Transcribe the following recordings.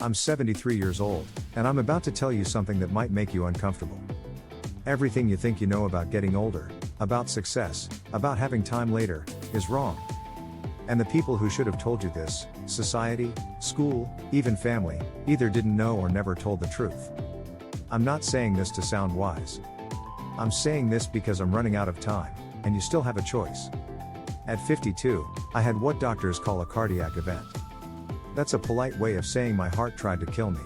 I'm 73 years old, and I'm about to tell you something that might make you uncomfortable. Everything you think you know about getting older, about success, about having time later, is wrong. And the people who should have told you this, society, school, even family, either didn't know or never told the truth. I'm not saying this to sound wise. I'm saying this because I'm running out of time, and you still have a choice. At 52, I had what doctors call a cardiac event. That's a polite way of saying my heart tried to kill me.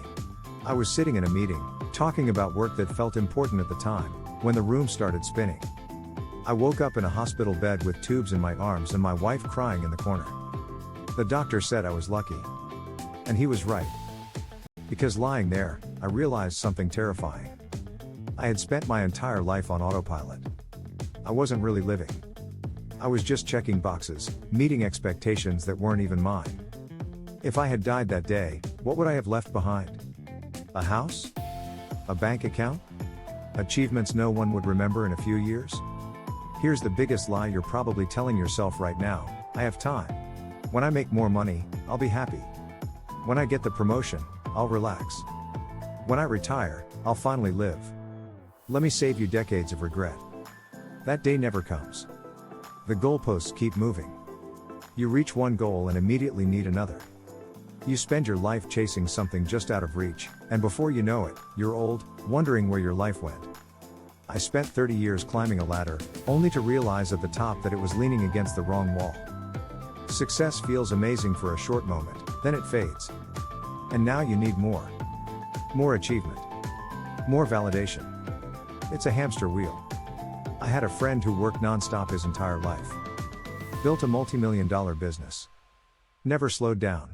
I was sitting in a meeting, talking about work that felt important at the time, when the room started spinning. I woke up in a hospital bed with tubes in my arms and my wife crying in the corner. The doctor said I was lucky. And he was right. Because lying there, I realized something terrifying. I had spent my entire life on autopilot. I wasn't really living. I was just checking boxes, meeting expectations that weren't even mine. If I had died that day, what would I have left behind? A house? A bank account? Achievements no one would remember in a few years? Here's the biggest lie you're probably telling yourself right now: I have time. When I make more money, I'll be happy. When I get the promotion, I'll relax. When I retire, I'll finally live. Let me save you decades of regret. That day never comes. The goalposts keep moving. You reach one goal and immediately need another. You spend your life chasing something just out of reach, and before you know it, you're old, wondering where your life went. I spent 30 years climbing a ladder, only to realize at the top that it was leaning against the wrong wall. Success feels amazing for a short moment, then it fades. And now you need more. More achievement. More validation. It's a hamster wheel. I had a friend who worked non-stop his entire life. Built a multi-million-dollar business. Never slowed down.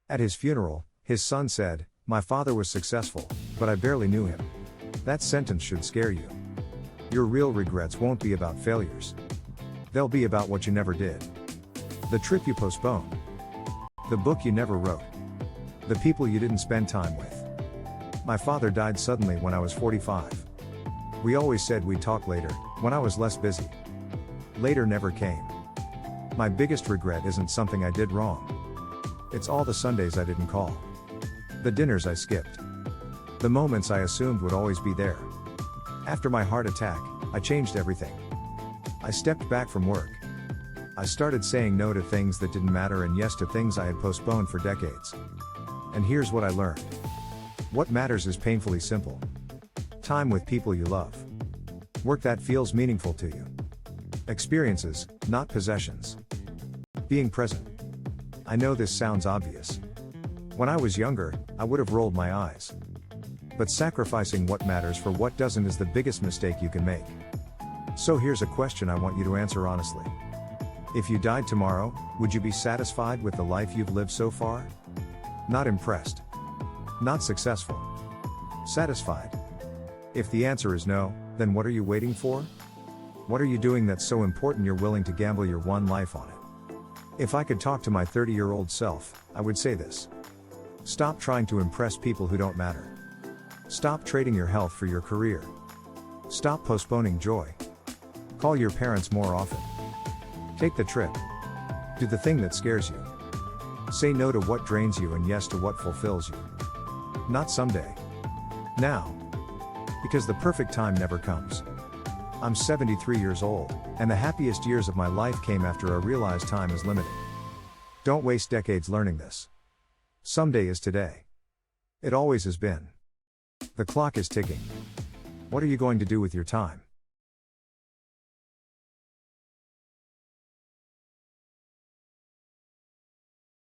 At his funeral, his son said, "My father was successful, but I barely knew him." That sentence should scare you. Your real regrets won't be about failures. They'll be about what you never did. The trip you postponed. The book you never wrote. The people you didn't spend time with. My father died suddenly when I was 45. We always said we'd talk later, when I was less busy. Later never came. My biggest regret isn't something I did wrong. It's all the Sundays I didn't call. The dinners I skipped. The moments I assumed would always be there. After my heart attack, I changed everything. I stepped back from work. I started saying no to things that didn't matter and yes to things I had postponed for decades. And here's what I learned. What matters is painfully simple. Time with people you love. Work that feels meaningful to you. Experiences, not possessions. Being present. I know this sounds obvious. When I was younger, I would have rolled my eyes. But sacrificing what matters for what doesn't is the biggest mistake you can make. So here's a question I want you to answer honestly. If you died tomorrow, would you be satisfied with the life you've lived so far? Not impressed. Not successful. Satisfied. If the answer is no, then what are you waiting for? What are you doing that's so important you're willing to gamble your one life on it? If I could talk to my 30-year-old self, I would say this. Stop trying to impress people who don't matter. Stop trading your health for your career. Stop postponing joy. Call your parents more often. Take the trip. Do the thing that scares you. Say no to what drains you and yes to what fulfills you. Not someday. Now. Because the perfect time never comes. I'm 73 years old, and the happiest years of my life came after I realized time is limited. Don't waste decades learning this. Someday is today. It always has been. The clock is ticking. What are you going to do with your time?